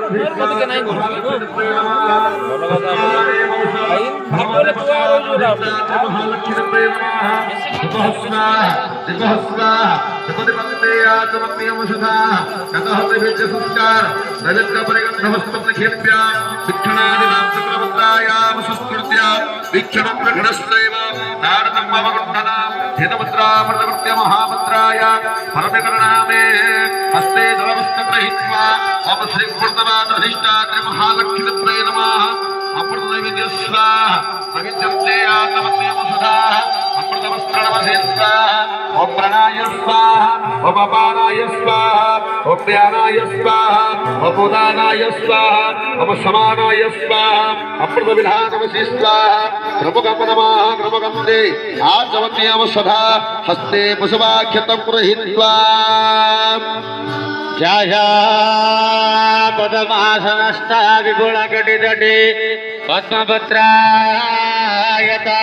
ମତେ କେ ନାଇଁ କରୁଛି ଭାବରେ ତୁଆ ରହୁଛୁ महामंत्राय परमकरणामे हस्ते जलवस्तग्रहीत्वा ओम श्री पूर्णवादधिष्ठात्रे महालक्ष्मीप्रे नमः अमृतनैवेद्य स्वाहा पवित्रते आत्मन्यम सुधा अमृतवस्त्रनमसे स्वाहा ओम प्राणाय स्वाहा ओम अपानाय स्वाहा ओम ज्ञानाय स्वाहा ओम उदानाय स्वाहा ओम समानाय स्वाहा अमृतविधानमसे स्वाहा क्रमगम नमः क्रमगम दे आत्मन्यम सुधा हस्ते पशुवाख्यतं गृहीत्वा जया पदमासनस्था विपुलकटितटे पद्मपत्रायता